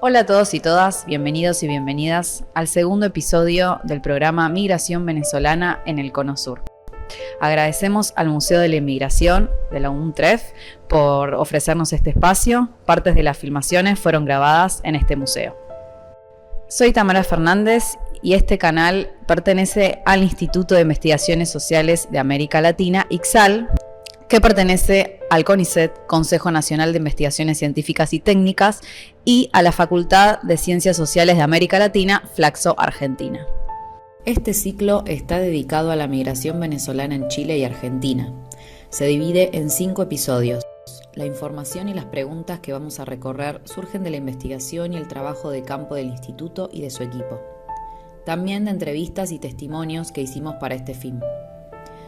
Hola a todos y todas, bienvenidos y bienvenidas al segundo episodio del programa Migración Venezolana en el Cono Sur. Agradecemos al Museo de la Inmigración de la UNTREF por ofrecernos este espacio. Partes de las filmaciones fueron grabadas en este museo. Soy Tamara Fernández y este canal pertenece al Instituto de Investigaciones Sociales de América Latina, ICSAL, que pertenece al CONICET, Consejo Nacional de Investigaciones Científicas y Técnicas, y a la Facultad de Ciencias Sociales de América Latina, Flaxo, Argentina. Este ciclo está dedicado a la migración venezolana en Chile y Argentina. Se divide en 5 episodios. La información y las preguntas que vamos a recorrer surgen de la investigación y el trabajo de campo del instituto y de su equipo. También de entrevistas y testimonios que hicimos para este fin.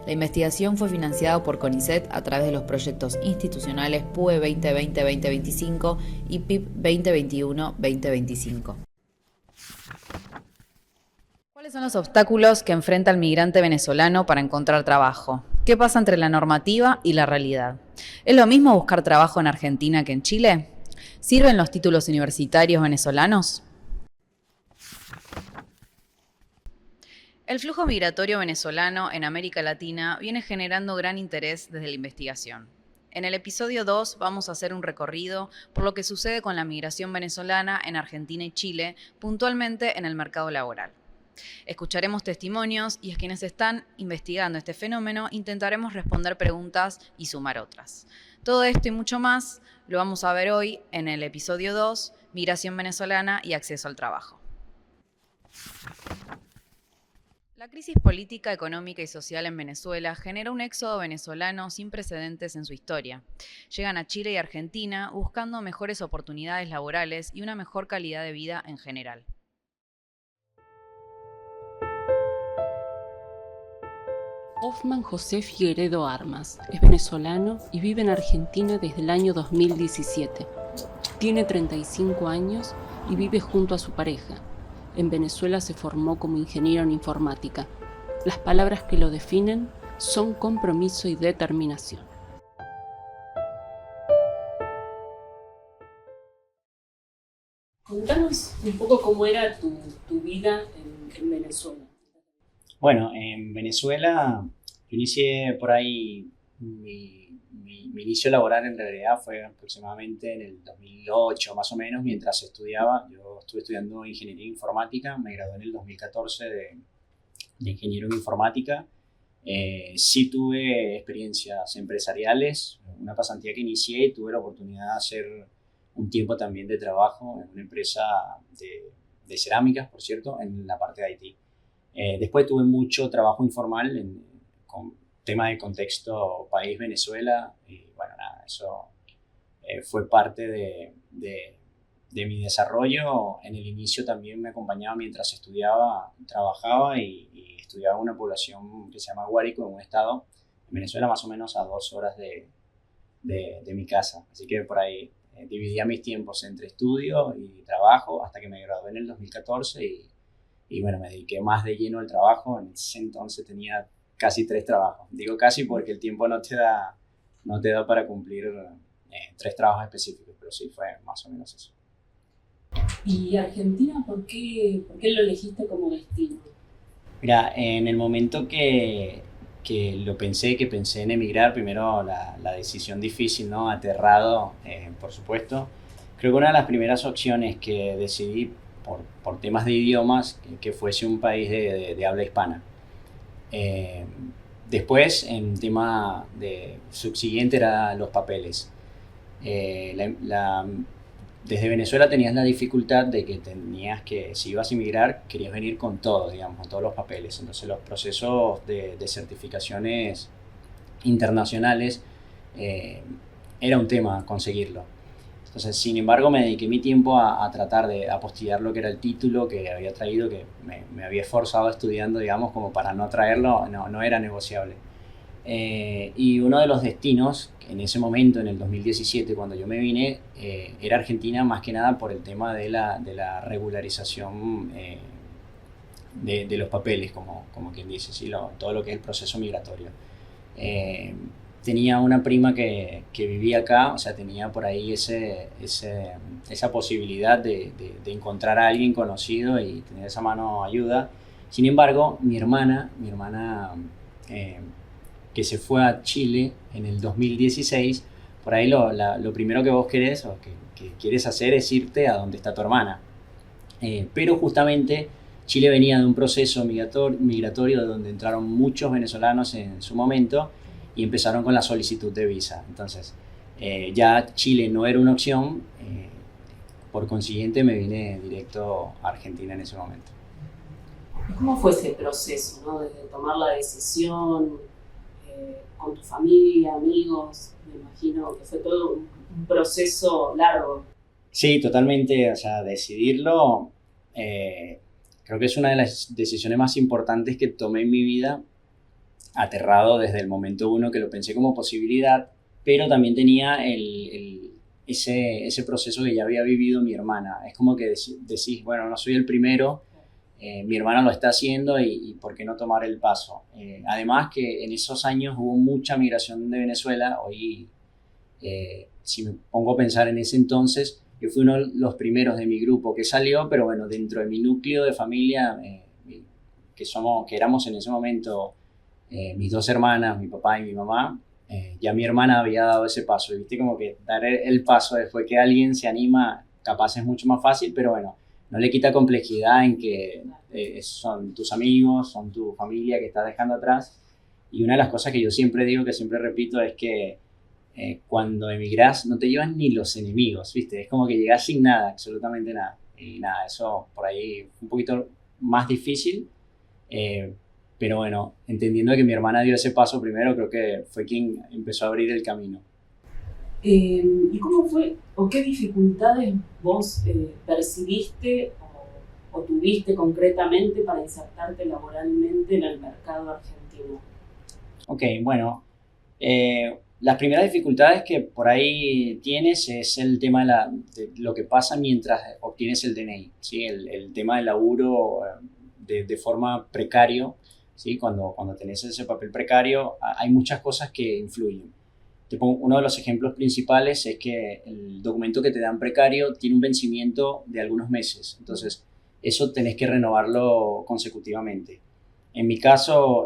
La investigación fue financiada por CONICET a través de los proyectos institucionales PUE 2020-2025 y PIP 2021-2025. ¿Cuáles son los obstáculos que enfrenta el migrante venezolano para encontrar trabajo? ¿Qué pasa entre la normativa y la realidad? ¿Es lo mismo buscar trabajo en Argentina que en Chile? ¿Sirven los títulos universitarios venezolanos? El flujo migratorio venezolano en América Latina viene generando gran interés desde la investigación. En el episodio 2 vamos a hacer un recorrido por lo que sucede con la migración venezolana en Argentina y Chile, puntualmente en el mercado laboral. Escucharemos testimonios y a quienes están investigando este fenómeno intentaremos responder preguntas y sumar otras. Todo esto y mucho más lo vamos a ver hoy en el episodio 2, Migración venezolana y acceso al trabajo. La crisis política, económica y social en Venezuela genera un éxodo venezolano sin precedentes en su historia. Llegan a Chile y Argentina buscando mejores oportunidades laborales y una mejor calidad de vida en general. Hoffman José Figueredo Armas es venezolano y vive en Argentina desde el año 2017. Tiene 35 años y vive junto a su pareja. En Venezuela se formó como ingeniero en informática. Las palabras que lo definen son compromiso y determinación. Contanos un poco cómo era tu vida en Venezuela. Bueno, en Venezuela yo inicié por ahí, mi inicio laboral en realidad fue aproximadamente en el 2008 más o menos, mientras estudiaba. Yo estuve estudiando ingeniería informática, me gradué en el 2014 de ingeniero en informática. Sí tuve experiencias empresariales, una pasantía que inicié y tuve la oportunidad de hacer un tiempo también de trabajo en una empresa de cerámicas, por cierto, en la parte de Haití. Después tuve mucho trabajo informal con tema de contexto país Venezuela y bueno, nada, eso fue parte de mi desarrollo. En el inicio también me acompañaba mientras estudiaba, trabajaba y estudiaba en una población que se llama Guárico, en un estado en Venezuela más o menos a 2 horas de mi casa. Así que por ahí dividía mis tiempos entre estudio y trabajo hasta que me gradué en el 2014 y bueno, me dediqué más de lleno al trabajo. En ese entonces tenía casi 3 trabajos. Digo casi porque el tiempo no te da para cumplir 3 trabajos específicos, pero sí fue más o menos eso. ¿Y Argentina por qué lo elegiste como destino? Mira, en el momento que pensé en emigrar, primero la decisión difícil, ¿no? Aterrado, por supuesto. Creo que una de las primeras opciones que decidí por temas de idiomas, que fuese un país de habla hispana. Después, en tema de subsiguiente, eran los papeles. Desde Venezuela tenías la dificultad de que si ibas a emigrar, querías venir con todo, digamos, con todos los papeles. Entonces los procesos de certificaciones internacionales era un tema conseguirlo. Entonces, sin embargo, me dediqué mi tiempo a tratar de apostillar lo que era el título que había traído, que me había esforzado estudiando, digamos, como para no traerlo, no era negociable. Y uno de los destinos, en ese momento, en el 2017, cuando yo me vine, era Argentina, más que nada por el tema de la regularización de los papeles, como quien dice, ¿sí? Todo lo que es el proceso migratorio. tenía una prima que vivía acá, o sea, tenía por ahí esa posibilidad de encontrar a alguien conocido y tener esa mano ayuda. Sin embargo, mi hermana eh, que se fue a Chile en el 2016, por ahí lo primero que vos querés o que quieres hacer es irte a donde está tu hermana. Pero justamente Chile venía de un proceso migratorio donde entraron muchos venezolanos en su momento y empezaron con la solicitud de visa. Entonces, ya Chile no era una opción, por consiguiente me vine directo a Argentina en ese momento. ¿Cómo fue ese proceso, ¿no? Desde tomar la decisión con tu familia, amigos? Me imagino que fue todo un proceso largo. Sí, totalmente, o sea, decidirlo, creo que es una de las decisiones más importantes que tomé en mi vida, aterrado desde el momento uno que lo pensé como posibilidad, pero también tenía ese proceso que ya había vivido mi hermana. Es como que decís, bueno, no soy el primero, mi hermana lo está haciendo y ¿por qué no tomar el paso? Además que en esos años hubo mucha migración de Venezuela. Hoy, si me pongo a pensar en ese entonces, yo fui uno de los primeros de mi grupo que salió, pero bueno, dentro de mi núcleo de familia, que éramos en ese momento mis dos hermanas, mi papá y mi mamá, ya mi hermana había dado ese paso. Y viste como que dar el paso después que alguien se anima, capaz es mucho más fácil, pero bueno, no le quita complejidad en que son tus amigos, son tu familia que estás dejando atrás. Y una de las cosas que yo siempre digo, que siempre repito, es que cuando emigrás no te llevan ni los enemigos, ¿viste? Es como que llegás sin nada, absolutamente nada. Y nada, eso por ahí un poquito más difícil, eh, pero bueno, entendiendo que mi hermana dio ese paso primero, creo que fue quien empezó a abrir el camino. ¿Y cómo fue o qué dificultades vos percibiste o tuviste concretamente para insertarte laboralmente en el mercado argentino? Ok, bueno, las primeras dificultades que por ahí tienes es el tema de lo que pasa mientras obtienes el DNI, ¿sí? El tema del laburo de forma precario, ¿sí? Cuando tenés ese papel precario, hay muchas cosas que influyen. Uno de los ejemplos principales es que el documento que te dan precario tiene un vencimiento de algunos meses, entonces eso tenés que renovarlo consecutivamente. En mi caso,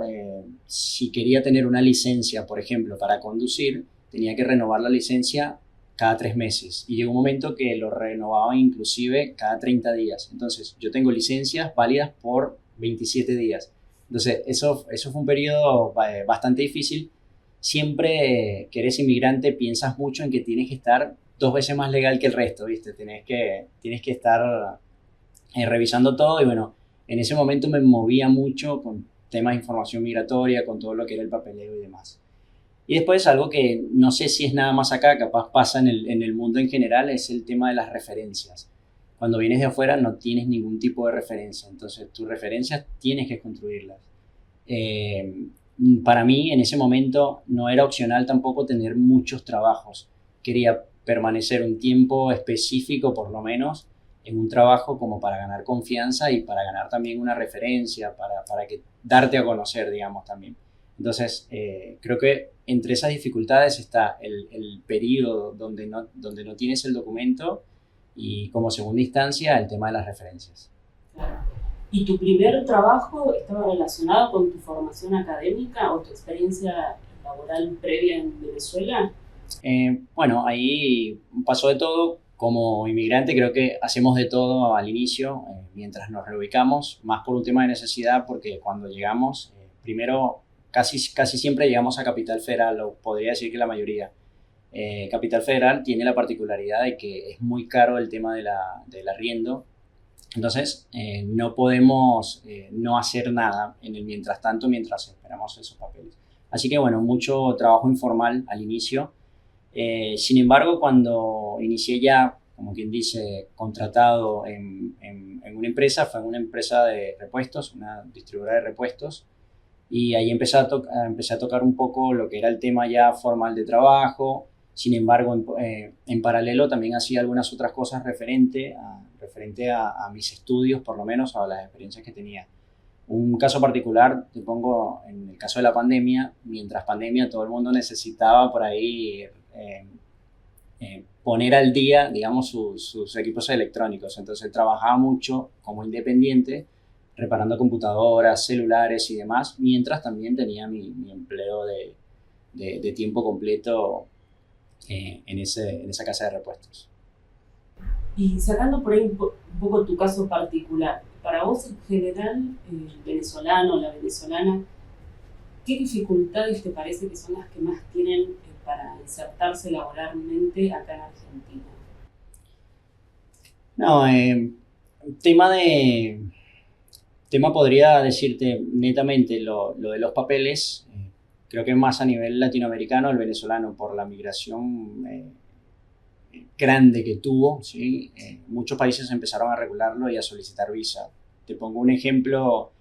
si quería tener una licencia, por ejemplo, para conducir, tenía que renovar la licencia cada 3 meses. Y llegó un momento que lo renovaba inclusive cada 30 días. Entonces, yo tengo licencias válidas por 27 días. Entonces, eso fue un periodo bastante difícil. Siempre que eres inmigrante piensas mucho en que tienes que estar 2 veces más legal que el resto, ¿viste? Tienes que estar revisando todo y bueno, en ese momento me movía mucho con temas de información migratoria, con todo lo que era el papeleo y demás. Y después algo que no sé si es nada más acá, capaz pasa en el mundo en general, es el tema de las referencias. Cuando vienes de afuera no tienes ningún tipo de referencia, entonces tus referencias tienes que construirlas. Eh, para mí en ese momento no era opcional tampoco tener muchos trabajos. Quería permanecer un tiempo específico por lo menos en un trabajo como para ganar confianza y para ganar también una referencia, para que darte a conocer, digamos, también. Entonces, creo que entre esas dificultades está el periodo donde no tienes el documento y como segunda instancia el tema de las referencias. Claro. ¿Y tu primer trabajo estaba relacionado con tu formación académica o tu experiencia laboral previa en Venezuela? Bueno, ahí pasó de todo. Como inmigrante creo que hacemos de todo al inicio, mientras nos reubicamos, más por un tema de necesidad, porque cuando llegamos, primero casi siempre llegamos a Capital Federal, o podría decir que la mayoría. Capital Federal tiene la particularidad de que es muy caro el tema del arriendo, entonces no podemos no hacer nada en el mientras tanto, mientras esperamos esos papeles. Así que bueno, mucho trabajo informal al inicio. Sin embargo, cuando inicié ya, como quien dice, contratado en una empresa, fue en una empresa de repuestos, una distribuidora de repuestos, y ahí empecé a tocar un poco lo que era el tema ya formal de trabajo. Sin embargo, en paralelo también hacía algunas otras cosas referente a mis estudios, por lo menos a las experiencias que tenía. Un caso particular, te pongo en el caso de la pandemia. Mientras pandemia todo el mundo necesitaba por ahí poner al día, digamos, sus equipos electrónicos. Entonces trabajaba mucho como independiente, reparando computadoras, celulares y demás, mientras también tenía mi empleo de tiempo completo en esa casa de repuestos. Y sacando por ahí un poco tu caso particular, para vos en general, el venezolano o la venezolana, ¿qué dificultades te parece que son las que más tienen para insertarse laboralmente acá en Argentina? No, tema podría decirte netamente lo de los papeles. Creo que más a nivel latinoamericano, el venezolano, por la migración grande que tuvo, ¿sí? Muchos países empezaron a regularlo y a solicitar visa. Te pongo un ejemplo.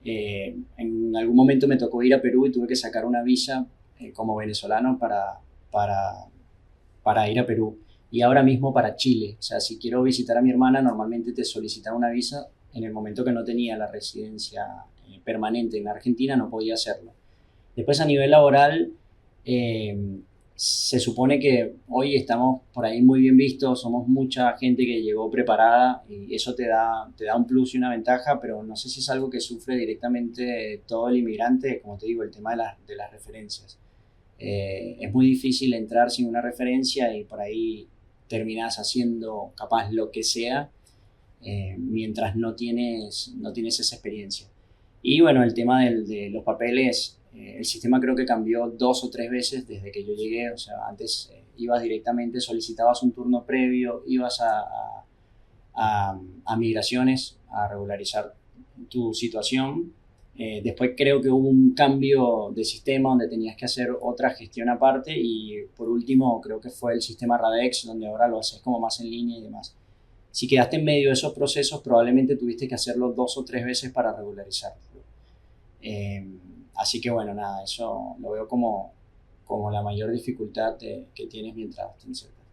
En algún momento me tocó ir a Perú y tuve que sacar una visa como venezolano para ir a Perú. Y ahora mismo para Chile. O sea, si quiero visitar a mi hermana, normalmente te solicitan una visa. En el momento que no tenía la residencia permanente en Argentina, no podía hacerlo. Después, a nivel laboral, se supone que hoy estamos por ahí muy bien vistos, somos mucha gente que llegó preparada y eso te da un plus y una ventaja, pero no sé si es algo que sufre directamente todo el inmigrante, como te digo, el tema de las referencias. Es muy difícil entrar sin una referencia y por ahí terminas haciendo capaz lo que sea mientras no tienes esa experiencia. Y bueno, el tema de los papeles, el sistema creo que cambió 2 o 3 veces desde que yo llegué. O sea, antes ibas directamente, solicitabas un turno previo, ibas a migraciones a regularizar tu situación. Después creo que hubo un cambio de sistema donde tenías que hacer otra gestión aparte y por último creo que fue el sistema Radex, donde ahora lo haces como más en línea y demás. Si quedaste en medio de esos procesos, probablemente tuviste que hacerlo 2 o 3 veces para regularizarlo. Así que bueno, nada, eso lo veo como la mayor dificultad que tienes mientras te insertas.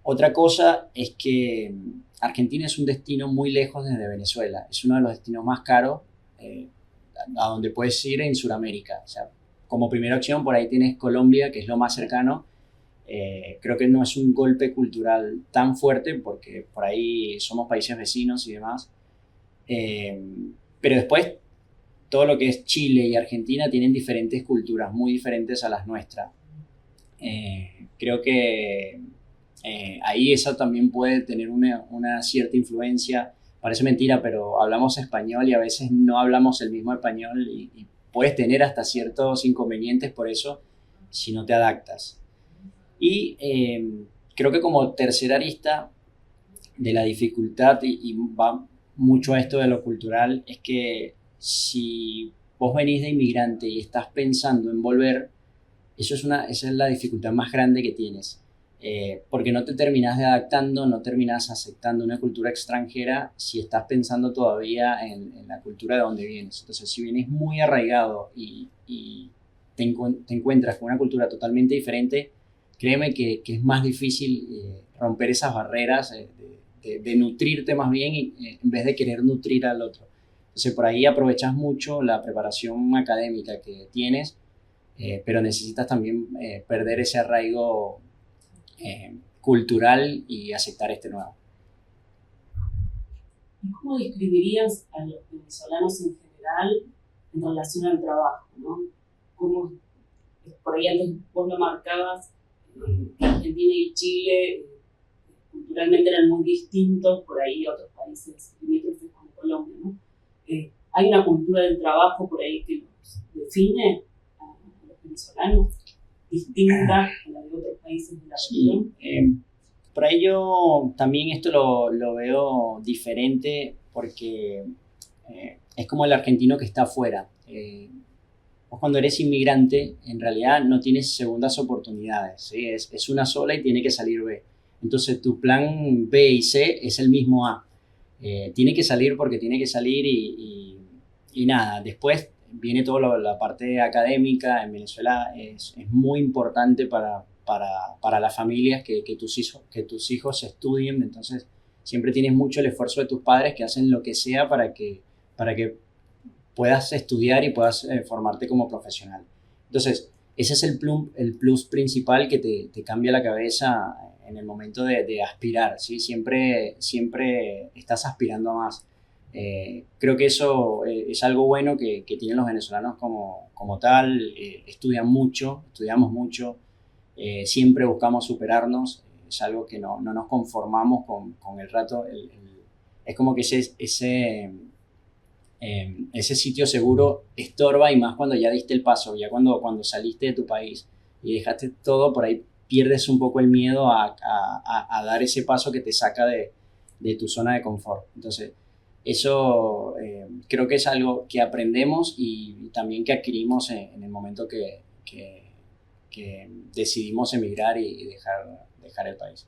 Otra cosa es que Argentina es un destino muy lejos desde Venezuela. Es uno de los destinos más caros a donde puedes ir en Sudamérica. O sea, como primera opción, por ahí tienes Colombia, que es lo más cercano. Creo que no es un golpe cultural tan fuerte porque por ahí somos países vecinos y demás. Pero después, todo lo que es Chile y Argentina tienen diferentes culturas, muy diferentes a las nuestras. Creo que ahí eso también puede tener una cierta influencia. Parece mentira, pero hablamos español y a veces no hablamos el mismo español y puedes tener hasta ciertos inconvenientes por eso si no te adaptas. Y creo que como tercera arista de la dificultad, y va mucho a esto de lo cultural, es que si vos venís de inmigrante y estás pensando en volver, esa es la dificultad más grande que tienes. Porque no te terminas de adaptando, no terminas aceptando una cultura extranjera si estás pensando todavía en la cultura de donde vienes. Entonces, si vienes muy arraigado y te encuentras con una cultura totalmente diferente, créeme que es más difícil romper esas barreras, de nutrirte más bien en vez de querer nutrir al otro. Entonces, por ahí aprovechas mucho la preparación académica que tienes, pero necesitas también perder ese arraigo cultural y aceptar este nuevo. ¿Y cómo describirías a los venezolanos en general en relación al trabajo, ¿no? ¿Cómo, por ahí antes vos lo marcabas, que Argentina y Chile culturalmente eran muy distintos, por ahí otros países limítrofes como Colombia, ¿no? ¿Hay una cultura del trabajo por ahí que los define a los venezolanos, distinta a la de otros países de la región? Sí, por ahí yo también esto lo veo diferente porque es como el argentino que está afuera. Vos cuando eres inmigrante, en realidad no tienes segundas oportunidades, ¿sí? Es una sola y tiene que salir B. Entonces tu plan B y C es el mismo A. Tiene que salir porque tiene que salir y nada, después viene toda la parte académica. En Venezuela es muy importante para las familias que tus hijos estudien. Entonces siempre tienes mucho el esfuerzo de tus padres que hacen lo que sea para que puedas estudiar y puedas formarte como profesional. Entonces, ese es el plus principal que te cambia la cabeza en el momento de aspirar, ¿sí? Siempre estás aspirando a más. Creo que eso es algo bueno que tienen los venezolanos como tal. Estudian mucho, estudiamos mucho, siempre buscamos superarnos. Es algo que no nos conformamos con el rato. Es como que ese sitio seguro estorba, y más cuando ya diste el paso, ya cuando saliste de tu país y dejaste todo, por ahí pierdes un poco el miedo a dar ese paso que te saca de tu zona de confort. Entonces, eso creo que es algo que aprendemos y también que adquirimos en el momento que decidimos emigrar y dejar el país.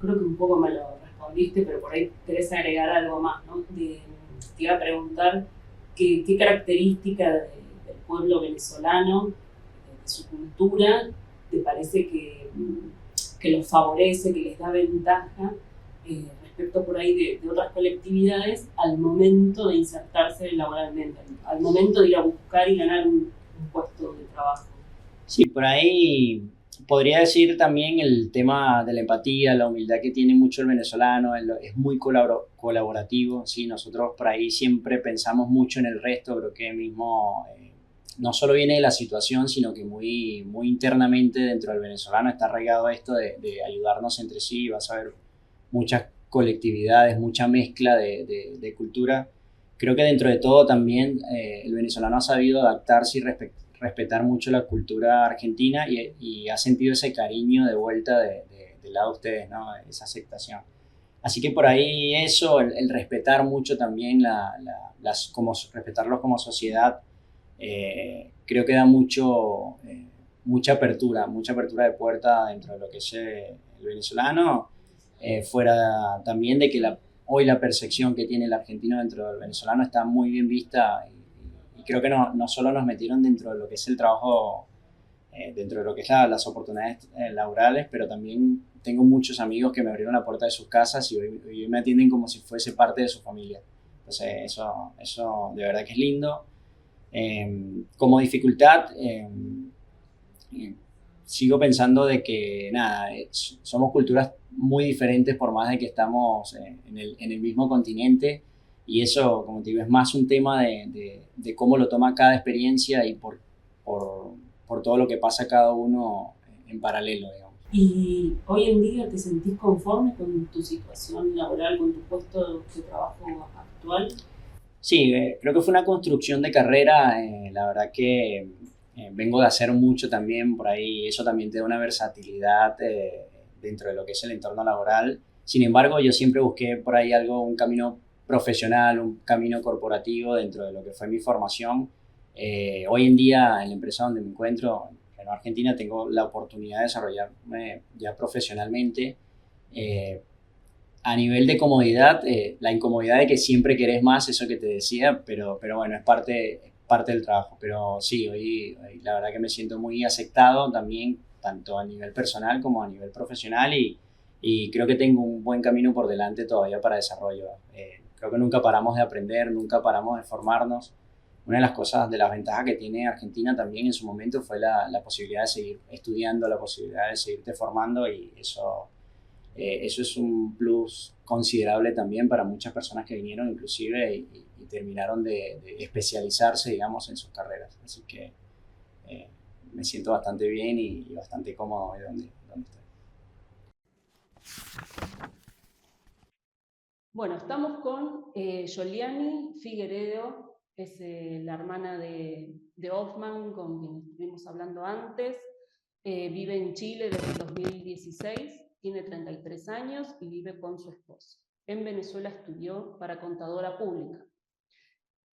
Creo que un poco me lo respondiste, pero por ahí querés agregar algo más, ¿no? Te iba a preguntar qué característica del pueblo venezolano, de su cultura, te parece que los favorece, que les da ventaja respecto por ahí de otras colectividades al momento de insertarse laboralmente, al momento de ir a buscar y ganar un puesto de trabajo. Sí, por ahí podría decir también el tema de la empatía, la humildad que tiene mucho el venezolano, es muy colaborativo, ¿sí? Nosotros por ahí siempre pensamos mucho en el resto, creo que mismo no solo viene de la situación, sino que muy internamente dentro del venezolano está arraigado esto de ayudarnos entre sí. Vas a ver muchas colectividades, mucha mezcla de cultura. Creo que dentro de todo también el venezolano ha sabido adaptarse y respetar mucho la cultura argentina y ha sentido ese cariño de vuelta del lado de ustedes, ¿no? Esa aceptación. Así que por ahí eso, el respetar mucho también, como respetarlos como sociedad, creo que da mucha apertura de puerta dentro de lo que es el venezolano, fuera también de que hoy la percepción que tiene el argentino dentro del venezolano está muy bien vista, y creo que no solo nos metieron dentro de lo que es el trabajo, dentro de lo que es las oportunidades laborales, pero también tengo muchos amigos que me abrieron la puerta de sus casas y hoy me atienden como si fuese parte de su familia. Entonces eso de verdad que es lindo. Como dificultad, sigo pensando de que nada, somos culturas muy diferentes por más de que estamos en el mismo continente, y eso, como te digo, es más un tema de cómo lo toma cada experiencia y por todo lo que pasa cada uno en paralelo, digamos. ¿Y hoy en día te sentís conforme con tu situación laboral, con tu puesto de trabajo actual? Sí, creo que fue una construcción de carrera, la verdad que vengo de hacer mucho también por ahí, eso también te da una versatilidad dentro de lo que es el entorno laboral. Sin embargo, yo siempre busqué por ahí un camino profesional, un camino corporativo dentro de lo que fue mi formación. Hoy en día, en la empresa donde me encuentro, en Argentina, tengo la oportunidad de desarrollarme ya profesionalmente. Eh, a nivel de comodidad, la incomodidad de que siempre querés más, eso que te decía, pero bueno, es parte del trabajo. Pero sí, hoy la verdad que me siento muy aceptado también, tanto a nivel personal como a nivel profesional, y creo que tengo un buen camino por delante todavía para desarrollo. Creo que nunca paramos de aprender, nunca paramos de formarnos. Una de las cosas, de las ventajas que tiene Argentina también en su momento fue la posibilidad de seguir estudiando, la posibilidad de seguirte formando, y eso es un plus considerable también para muchas personas que vinieron inclusive y terminaron de especializarse, digamos, en sus carreras. Así que me siento bastante bien y bastante cómodo hoy donde estoy. Bueno, estamos con Yoliani Figueredo, es la hermana de Hoffman, con quien estuvimos hablando antes. Vive en Chile desde el 2016, tiene 33 años y vive con su esposo. En Venezuela estudió para contadora pública.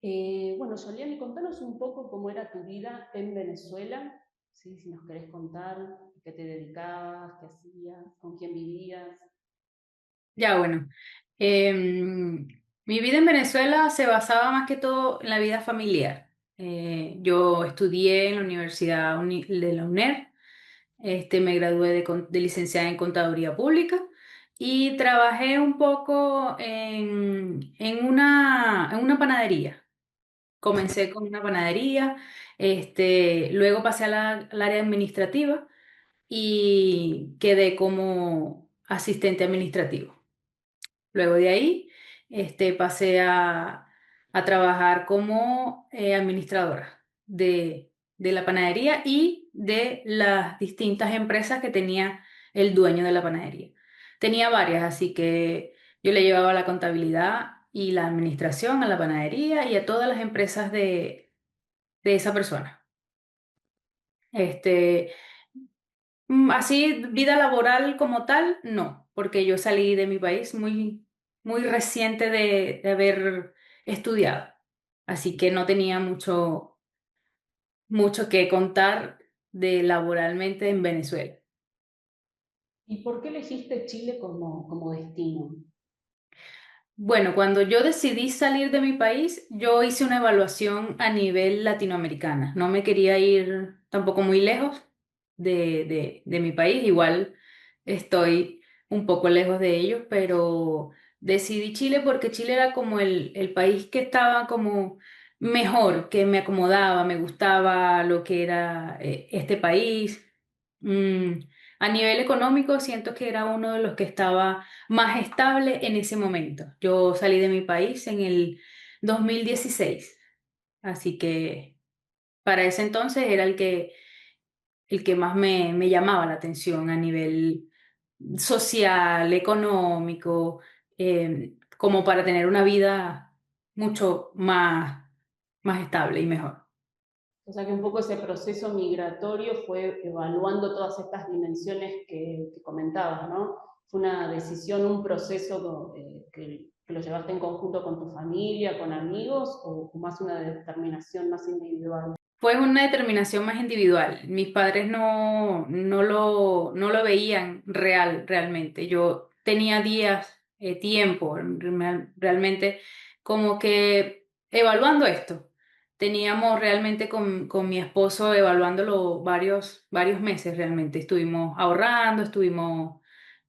Bueno, Yoliani, contanos un poco cómo era tu vida en Venezuela, ¿sí? Si nos querés contar qué te dedicabas, qué hacías, con quién vivías. Ya, bueno. Mi vida en Venezuela se basaba más que todo en la vida familiar. Yo estudié en la Universidad de la UNER, me gradué de licenciada en Contaduría Pública y trabajé un poco en una panadería. comencé con una panadería, luego pasé al área administrativa y quedé como asistente administrativo. Luego de ahí, pasé a trabajar como administradora de la panadería y de las distintas empresas que tenía el dueño de la panadería. Tenía varias, así que yo le llevaba la contabilidad y la administración a la panadería y a todas las empresas de esa persona. Este, Así, vida laboral como tal, no, porque yo salí de mi país muy reciente de haber estudiado, así que no tenía mucho que contar de laboralmente en Venezuela. ¿Y por qué elegiste Chile como destino? Bueno, cuando yo decidí salir de mi país, yo hice una evaluación a nivel latinoamericana. No me quería ir tampoco muy lejos de mi país. Igual estoy un poco lejos de ellos, pero decidí Chile porque Chile era como el país que estaba como mejor, que me acomodaba, me gustaba lo que era este país. Mm, a nivel económico, siento que era uno de los que estaba más estable en ese momento. Yo salí de mi país en el 2016, así que para ese entonces era el que más me llamaba la atención a nivel social, económico, como para tener una vida mucho más estable y mejor. O sea que un poco ese proceso migratorio fue evaluando todas estas dimensiones que comentabas, ¿no? Fue una decisión, un proceso que lo llevaste en conjunto con tu familia, con amigos, o más una determinación más individual. Fue una determinación más individual. Mis padres no lo veían realmente. Yo tenía días, tiempo, realmente como que evaluando esto. Teníamos realmente con mi esposo evaluándolo varios meses realmente. Estuvimos ahorrando, estuvimos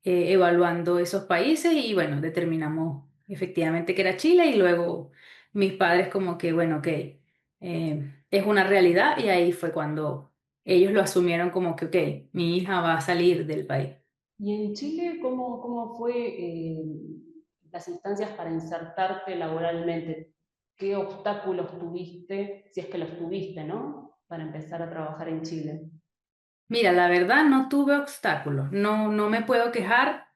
evaluando esos países y bueno, determinamos efectivamente que era Chile y luego mis padres como que, bueno, ok, es una realidad y ahí fue cuando ellos lo asumieron como que, ok, mi hija va a salir del país. ¿Y en Chile cómo fue las instancias para insertarte laboralmente? ¿Qué obstáculos tuviste, si es que los tuviste, ¿no? Para empezar a trabajar en Chile. Mira, la verdad no tuve obstáculos, no me puedo quejar,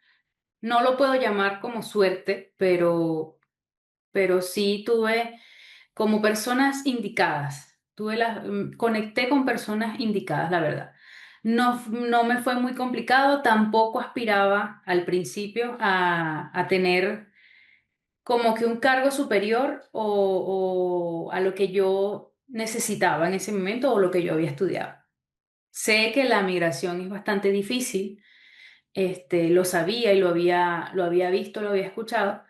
no lo puedo llamar como suerte, pero sí tuve como personas indicadas, conecté con personas indicadas, la verdad. No me fue muy complicado, tampoco aspiraba al principio a tener como que un cargo superior o a lo que yo necesitaba en ese momento o lo que yo había estudiado. Sé que la migración es bastante difícil, lo sabía y lo había visto, lo había escuchado,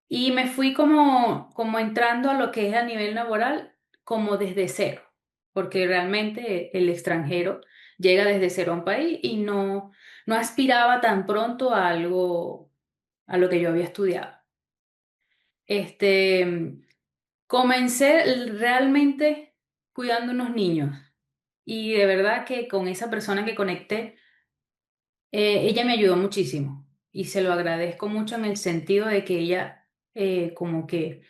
y me fui como entrando a lo que es a nivel laboral como desde cero, porque realmente el extranjero llega desde cero a un país y no aspiraba tan pronto a algo, a lo que yo había estudiado. Este, Comencé realmente cuidando unos niños y de verdad que con esa persona que conecté, ella me ayudó muchísimo y se lo agradezco mucho en el sentido de que ella como que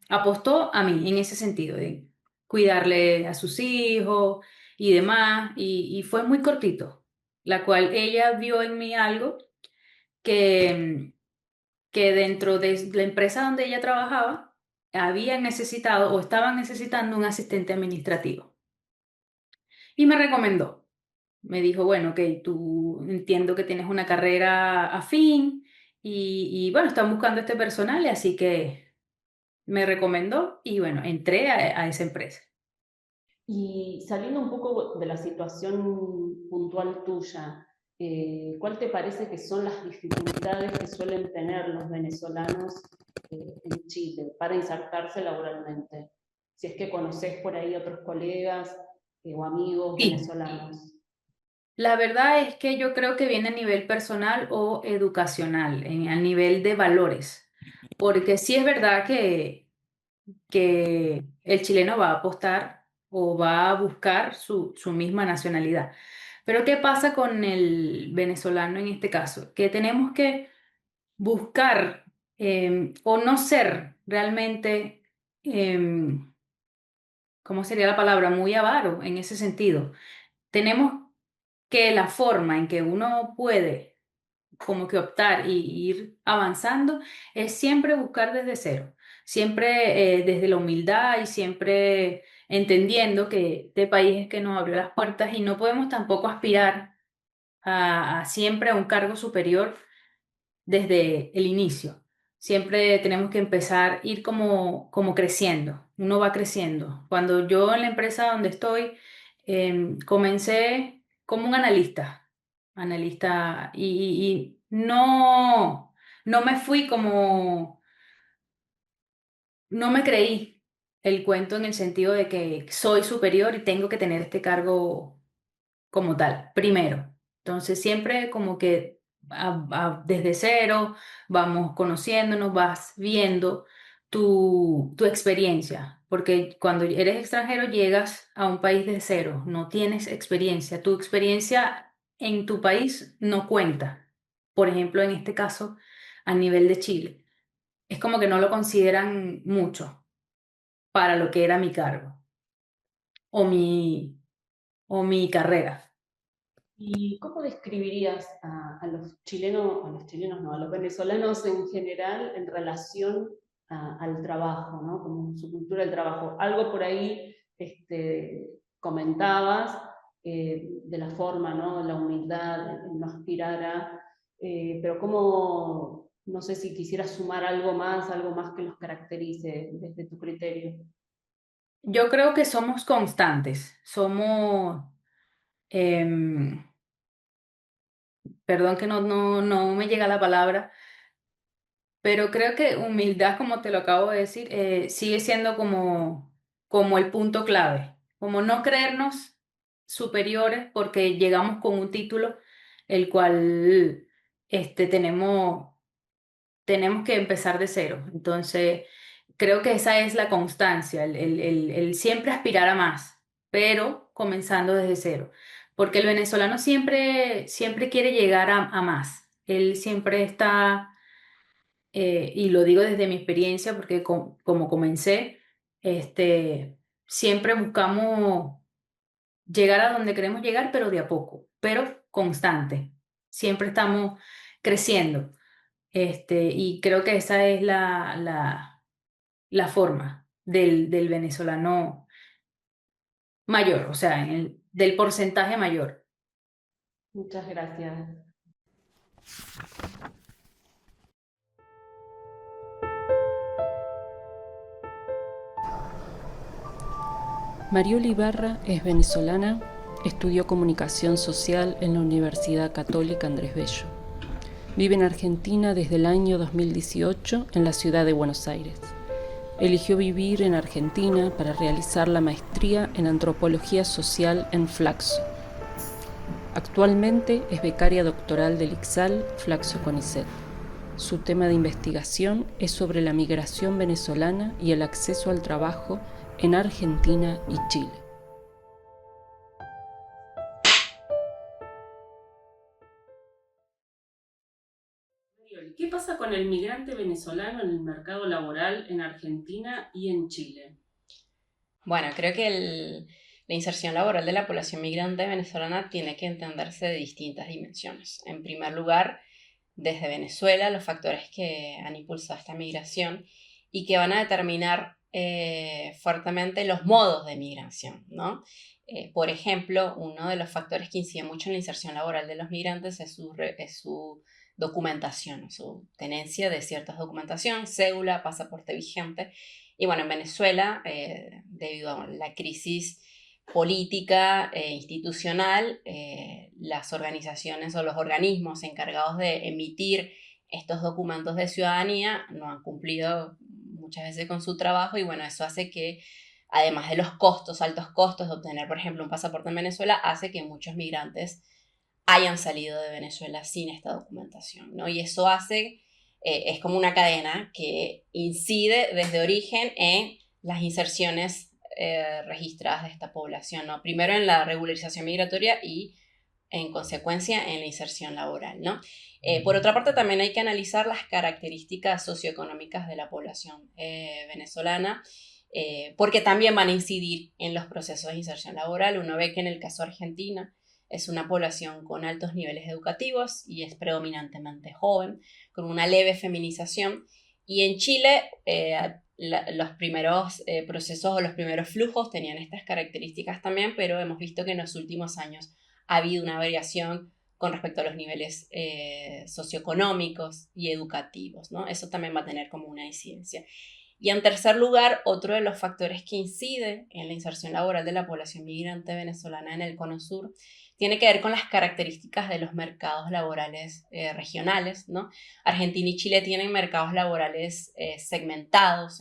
apostó a mí en ese sentido, de cuidarle a sus hijos y demás y fue muy cortito, la cual ella vio en mí algo que, que dentro de la empresa donde ella trabajaba habían necesitado o estaban necesitando un asistente administrativo. Y me recomendó. Me dijo, bueno, ok, tú entiendo que tienes una carrera afín y bueno, están buscando este personal, y así que me recomendó y bueno, entré a esa empresa. Y saliendo un poco de la situación puntual tuya, ¿cuál te parece que son las dificultades que suelen tener los venezolanos en Chile para insertarse laboralmente? Si es que conoces por ahí otros colegas o amigos Sí, venezolanos. la verdad es que yo creo que viene a nivel personal o educacional, a nivel de valores, porque sí es verdad que el chileno va a apostar o va a buscar su misma nacionalidad. Pero ¿qué pasa con el venezolano en este caso? Que tenemos que buscar o no ser realmente, ¿cómo sería la palabra? Muy avaro en ese sentido. Tenemos que la forma en que uno puede como que optar y ir avanzando es siempre buscar desde cero, siempre desde la humildad y siempre entendiendo que este país es que nos abrió las puertas y no podemos tampoco aspirar a siempre a un cargo superior desde el inicio. Siempre tenemos que empezar, ir como creciendo. Uno va creciendo. Cuando yo en la empresa donde estoy, comencé como un analista y no me fui no me creí el cuento en el sentido de que soy superior y tengo que tener este cargo como tal, primero. Entonces siempre como que desde cero vamos conociéndonos, vas viendo tu experiencia, porque cuando eres extranjero llegas a un país de cero, no tienes experiencia, tu experiencia en tu país no cuenta. Por ejemplo, en este caso, a nivel de Chile, es como que no lo consideran mucho para lo que era mi cargo o mi carrera. ¿Y cómo describirías a los chilenos no, a los venezolanos en general en relación al trabajo, ¿no? Como su cultura del trabajo? Algo por ahí comentabas de la forma, ¿no? La humildad, el no aspirar a, pero cómo, no sé si quisieras sumar algo más que los caracterice desde tu criterio. Yo creo que somos constantes, em, perdón que no me llega la palabra, pero creo que humildad, como te lo acabo de decir, sigue siendo como el punto clave, como no creernos superiores porque llegamos con un título el cual tenemos que empezar de cero. Entonces, creo que esa es la constancia, el siempre aspirar a más, pero comenzando desde cero. Porque el venezolano siempre quiere llegar a más. Él siempre está, y lo digo desde mi experiencia, porque como comencé, siempre buscamos llegar a donde queremos llegar, pero de a poco, pero constante. Siempre estamos creciendo. Y creo que esa es la forma del venezolano mayor, o sea, del porcentaje mayor. Muchas gracias. Mariola Ibarra es venezolana, estudió comunicación social en la Universidad Católica Andrés Bello. Vive en Argentina desde el año 2018 en la ciudad de Buenos Aires. Eligió vivir en Argentina para realizar la maestría en antropología social en Flaxo. Actualmente es becaria doctoral del ICSAL Flaxo CONICET. Su tema de investigación es sobre la migración venezolana y el acceso al trabajo en Argentina y Chile. ¿Qué pasa con el migrante venezolano en el mercado laboral en Argentina y en Chile? Bueno, creo que la inserción laboral de la población migrante venezolana tiene que entenderse de distintas dimensiones. En primer lugar, desde Venezuela, los factores que han impulsado esta migración y que van a determinar fuertemente los modos de migración, ¿no? Por ejemplo, uno de los factores que incide mucho en la inserción laboral de los migrantes es su documentación, su tenencia de ciertas documentaciones, cédula, pasaporte vigente. Y bueno, en Venezuela, debido a la crisis política e institucional, las organizaciones o los organismos encargados de emitir estos documentos de ciudadanía no han cumplido muchas veces con su trabajo y bueno, eso hace que, además de los costos, altos costos de obtener, por ejemplo, un pasaporte en Venezuela, hace que muchos migrantes hayan salido de Venezuela sin esta documentación, ¿no? Y eso hace, es como una cadena que incide desde origen en las inserciones registradas de esta población, ¿no? Primero en la regularización migratoria y en consecuencia en la inserción laboral, ¿no? Por otra parte, también hay que analizar las características socioeconómicas de la población venezolana, porque también van a incidir en los procesos de inserción laboral. Uno ve que en el caso de Argentina es una población con altos niveles educativos y es predominantemente joven, con una leve feminización. Y en Chile, los primeros procesos o los primeros flujos tenían estas características también, pero hemos visto que en los últimos años ha habido una variación con respecto a los niveles socioeconómicos y educativos, ¿no? Eso también va a tener como una incidencia. Y en tercer lugar, otro de los factores que incide en la inserción laboral de la población migrante venezolana en el Cono Sur tiene que ver con las características de los mercados laborales regionales, ¿no? Argentina y Chile tienen mercados laborales segmentados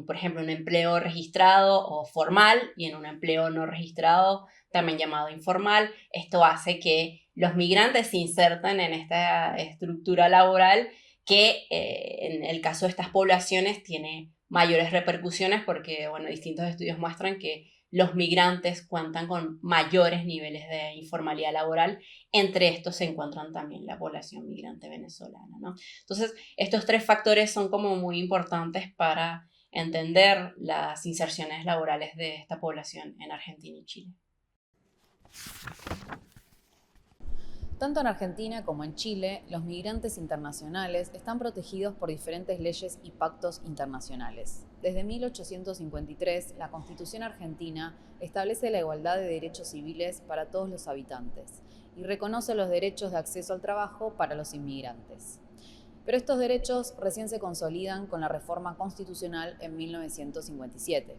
por ejemplo, un empleo registrado o formal y en un empleo no registrado, también llamado informal. Esto hace que los migrantes se inserten en esta estructura laboral que en el caso de estas poblaciones tiene mayores repercusiones porque, bueno, distintos estudios muestran que los migrantes cuentan con mayores niveles de informalidad laboral. Entre estos se encuentran también la población migrante venezolana, ¿no? Entonces, estos tres factores son como muy importantes para entender las inserciones laborales de esta población en Argentina y Chile. Tanto en Argentina como en Chile, los migrantes internacionales están protegidos por diferentes leyes y pactos internacionales. Desde 1853, la Constitución argentina establece la igualdad de derechos civiles para todos los habitantes y reconoce los derechos de acceso al trabajo para los inmigrantes. Pero estos derechos recién se consolidan con la reforma constitucional en 1957.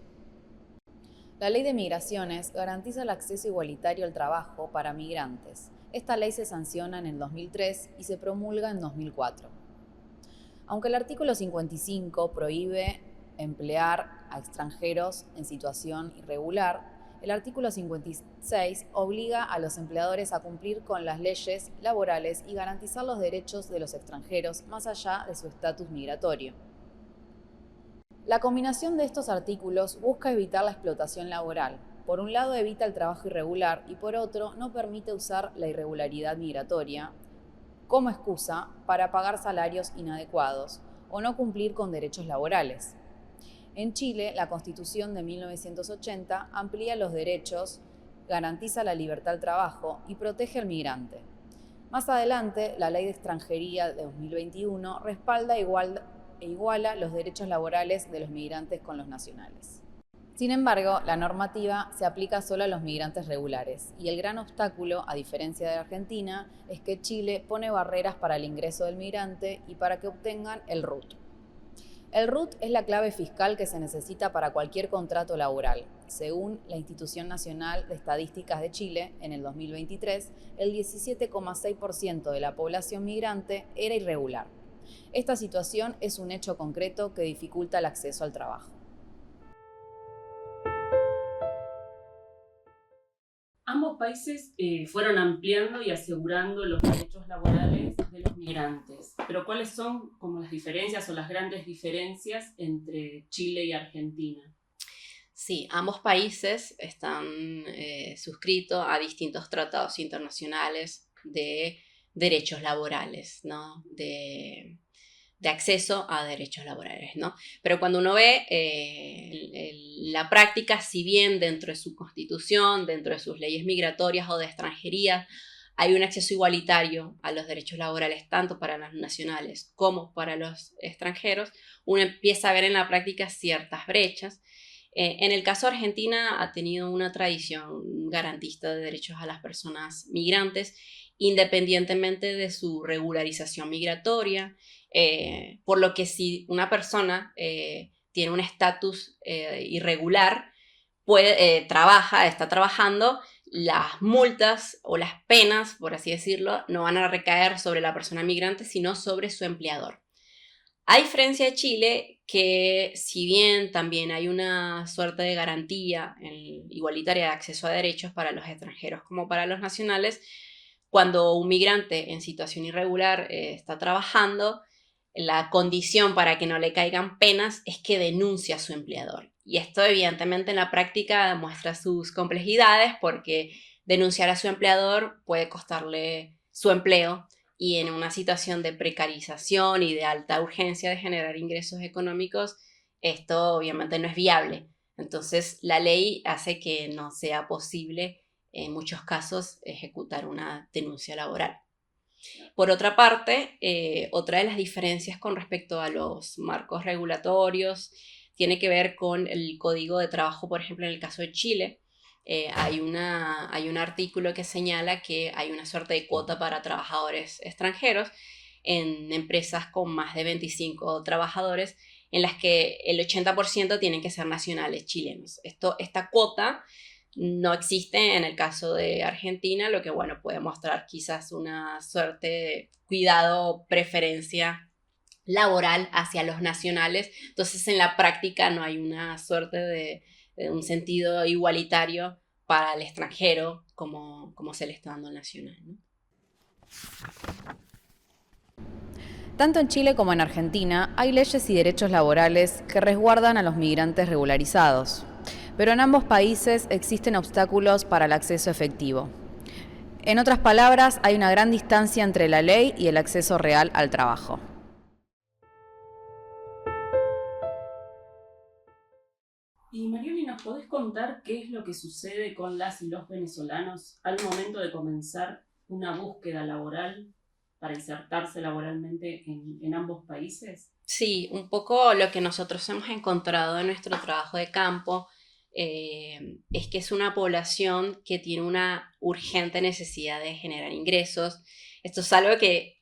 La Ley de Migraciones garantiza el acceso igualitario al trabajo para migrantes. Esta ley se sanciona en el 2003 y se promulga en 2004. Aunque el artículo 55 prohíbe emplear a extranjeros en situación irregular, el artículo 56 obliga a los empleadores a cumplir con las leyes laborales y garantizar los derechos de los extranjeros más allá de su estatus migratorio. La combinación de estos artículos busca evitar la explotación laboral. Por un lado evita el trabajo irregular y por otro no permite usar la irregularidad migratoria como excusa para pagar salarios inadecuados o no cumplir con derechos laborales. En Chile, la Constitución de 1980 amplía los derechos, garantiza la libertad al trabajo y protege al migrante. Más adelante, la Ley de Extranjería de 2021 respalda e iguala los derechos laborales de los migrantes con los nacionales. Sin embargo, la normativa se aplica solo a los migrantes regulares y el gran obstáculo, a diferencia de Argentina, es que Chile pone barreras para el ingreso del migrante y para que obtengan el RUT. El RUT es la clave fiscal que se necesita para cualquier contrato laboral. Según la Institución Nacional de Estadísticas de Chile, en el 2023, el 17,6% de la población migrante era irregular. Esta situación es un hecho concreto que dificulta el acceso al trabajo. Ambos países fueron ampliando y asegurando los derechos laborales de los migrantes. Pero ¿cuáles son como las diferencias o las grandes diferencias entre Chile y Argentina? Sí, ambos países están suscritos a distintos tratados internacionales de derechos laborales, ¿no? De acceso a derechos laborales, ¿no? Pero cuando uno ve la práctica, si bien dentro de su constitución, dentro de sus leyes migratorias o de extranjería, hay un acceso igualitario a los derechos laborales tanto para los nacionales como para los extranjeros, uno empieza a ver en la práctica ciertas brechas. En el caso de Argentina ha tenido una tradición garantista de derechos a las personas migrantes, independientemente de su regularización migratoria, por lo que si una persona tiene un estatus irregular, está trabajando, las multas o las penas, por así decirlo, no van a recaer sobre la persona migrante, sino sobre su empleador. A diferencia de Chile, que si bien también hay una suerte de garantía igualitaria de acceso a derechos para los extranjeros como para los nacionales, cuando un migrante en situación irregular está trabajando, la condición para que no le caigan penas es que denuncie a su empleador. Y esto evidentemente en la práctica demuestra sus complejidades porque denunciar a su empleador puede costarle su empleo y en una situación de precarización y de alta urgencia de generar ingresos económicos, esto obviamente no es viable. Entonces la ley hace que no sea posible en muchos casos ejecutar una denuncia laboral. Por otra parte, otra de las diferencias con respecto a los marcos regulatorios tiene que ver con el Código de Trabajo, por ejemplo, en el caso de Chile. Hay un artículo que señala que hay una suerte de cuota para trabajadores extranjeros en empresas con más de 25 trabajadores, en las que el 80% tienen que ser nacionales chilenos. Esta cuota no existe en el caso de Argentina, lo que bueno, puede mostrar quizás una suerte de cuidado, preferencia laboral hacia los nacionales. Entonces en la práctica no hay una suerte de un sentido igualitario para el extranjero como se le está dando al nacional, ¿no? Tanto en Chile como en Argentina hay leyes y derechos laborales que resguardan a los migrantes regularizados, pero en ambos países existen obstáculos para el acceso efectivo. En otras palabras, hay una gran distancia entre la ley y el acceso real al trabajo. Y Marioli, ¿nos podés contar qué es lo que sucede con las y los venezolanos al momento de comenzar una búsqueda laboral para insertarse laboralmente en ambos países? Sí, un poco lo que nosotros hemos encontrado en nuestro trabajo de campo es que es una población que tiene una urgente necesidad de generar ingresos. Esto es algo que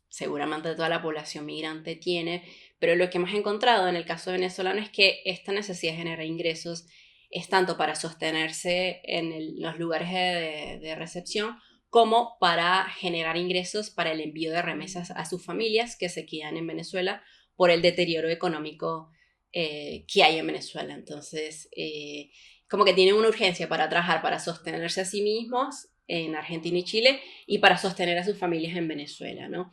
seguramente toda la población migrante tiene, pero lo que hemos encontrado en el caso venezolano es que esta necesidad de generar ingresos es tanto para sostenerse en los lugares de recepción como para generar ingresos para el envío de remesas a sus familias que se quedan en Venezuela por el deterioro económico que hay en Venezuela. Entonces, como que tienen una urgencia para trabajar, para sostenerse a sí mismos en Argentina y Chile y para sostener a sus familias en Venezuela, ¿no?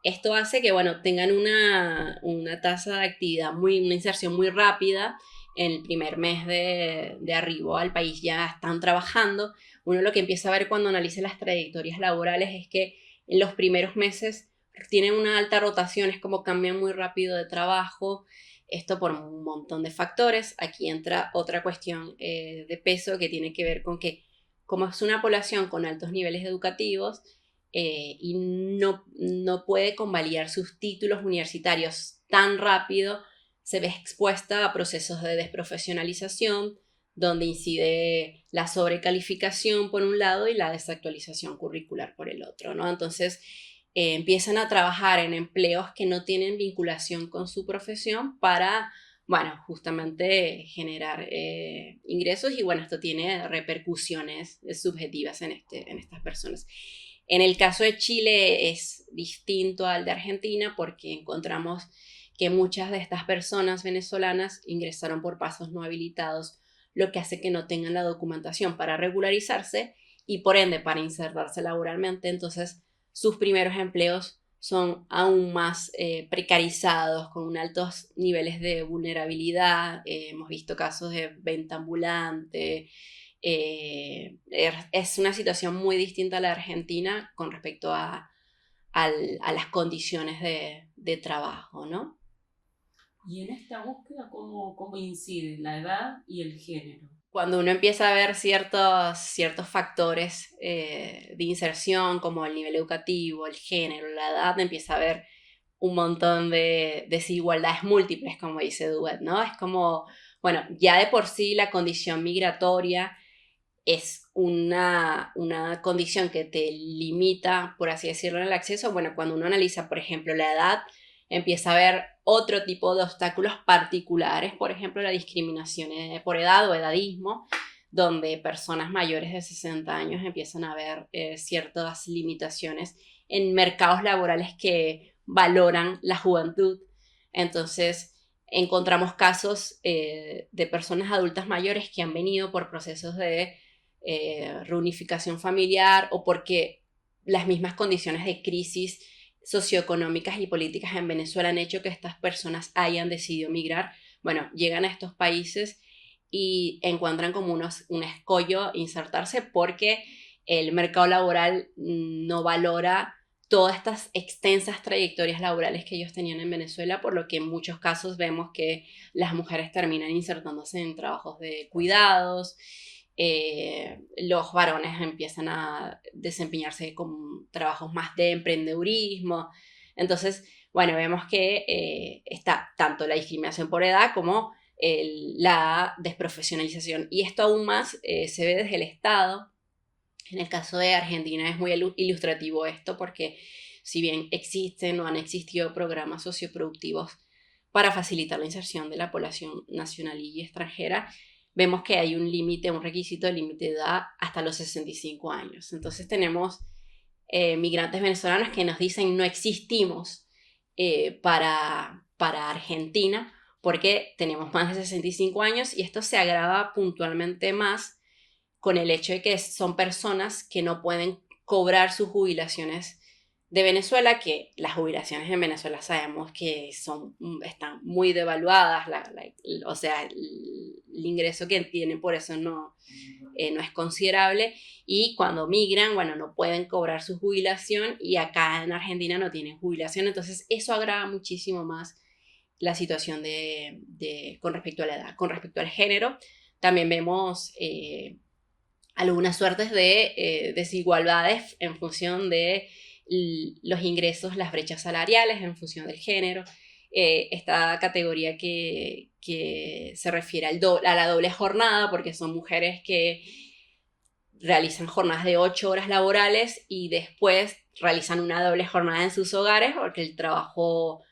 Esto hace que, bueno, tengan una tasa de actividad, una inserción muy rápida. En el primer mes de arribo al país ya están trabajando. Uno lo que empieza a ver cuando analiza las trayectorias laborales es que en los primeros meses tienen una alta rotación, es como cambian muy rápido de trabajo. Esto por un montón de factores. Aquí entra otra cuestión de peso que tiene que ver con que como es una población con altos niveles educativos, y no puede convalidar sus títulos universitarios tan rápido, se ve expuesta a procesos de desprofesionalización, donde incide la sobrecalificación por un lado y la desactualización curricular por el otro, ¿no? Entonces empiezan a trabajar en empleos que no tienen vinculación con su profesión para, bueno, justamente generar ingresos y bueno, esto tiene repercusiones subjetivas en estas personas. En el caso de Chile es distinto al de Argentina porque encontramos que muchas de estas personas venezolanas ingresaron por pasos no habilitados, lo que hace que no tengan la documentación para regularizarse y por ende para insertarse laboralmente. Entonces sus primeros empleos son aún más precarizados, con altos niveles de vulnerabilidad. Hemos visto casos de venta ambulante. Es una situación muy distinta a la Argentina con respecto a las condiciones de trabajo, ¿no? Y en esta búsqueda, ¿cómo incide la edad y el género? Cuando uno empieza a ver ciertos factores de inserción, como el nivel educativo, el género, la edad, empieza a ver un montón de desigualdades múltiples, como dice Duet, ¿no? Es como, bueno, ya de por sí la condición migratoria es una condición que te limita, por así decirlo, en el acceso. Bueno, cuando uno analiza, por ejemplo, la edad, empieza a ver otro tipo de obstáculos particulares, por ejemplo, la discriminación por edad o edadismo, donde personas mayores de 60 años empiezan a ver ciertas limitaciones en mercados laborales que valoran la juventud. Entonces, encontramos casos de personas adultas mayores que han venido por procesos de reunificación familiar o porque las mismas condiciones de crisis socioeconómicas y políticas en Venezuela han hecho que estas personas hayan decidido migrar. Bueno, llegan a estos países y encuentran como un escollo insertarse porque el mercado laboral no valora todas estas extensas trayectorias laborales que ellos tenían en Venezuela, por lo que en muchos casos vemos que las mujeres terminan insertándose en trabajos de cuidados, los varones empiezan a desempeñarse con trabajos más de emprendedurismo. Entonces, bueno, vemos que está tanto la discriminación por edad como la desprofesionalización. Y esto aún más se ve desde el Estado. En el caso de Argentina es muy ilustrativo esto, porque si bien existen o han existido programas socioproductivos para facilitar la inserción de la población nacional y extranjera, vemos que hay un límite, un requisito de límite de edad hasta los 65 años. Entonces tenemos migrantes venezolanos que nos dicen no existimos para Argentina porque tenemos más de 65 años, y esto se agrava puntualmente más con el hecho de que son personas que no pueden cobrar sus jubilaciones de Venezuela, que las jubilaciones en Venezuela sabemos que están muy devaluadas, o sea, el ingreso que tienen por eso no es considerable, y cuando migran, bueno, no pueden cobrar su jubilación, y acá en Argentina no tienen jubilación. Entonces eso agrava muchísimo más la situación con respecto a la edad. Con respecto al género, también vemos algunas suertes de desigualdades en función de los ingresos, las brechas salariales en función del género. Esta categoría que se refiere a la doble jornada, porque son mujeres que realizan jornadas de 8 horas laborales y después realizan una doble jornada en sus hogares, porque el trabajo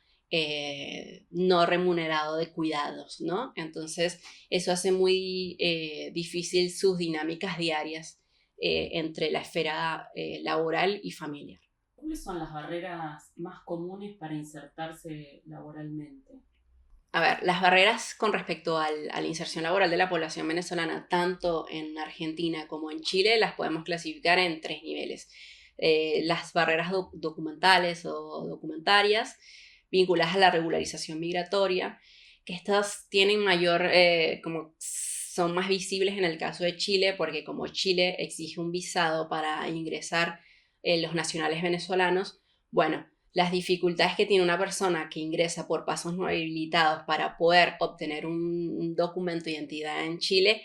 no remunerado de cuidados, ¿no? Entonces eso hace muy difícil sus dinámicas diarias entre la esfera laboral y familiar. ¿Cuáles son las barreras más comunes para insertarse laboralmente? A ver, las barreras con respecto a la inserción laboral de la población venezolana, tanto en Argentina como en Chile, las podemos clasificar en 3 niveles. Las barreras documentales o documentarias, vinculadas a la regularización migratoria, que estas tienen son más visibles en el caso de Chile, porque como Chile exige un visado para ingresar los nacionales venezolanos, bueno, las dificultades que tiene una persona que ingresa por pasos no habilitados para poder obtener un documento de identidad en Chile,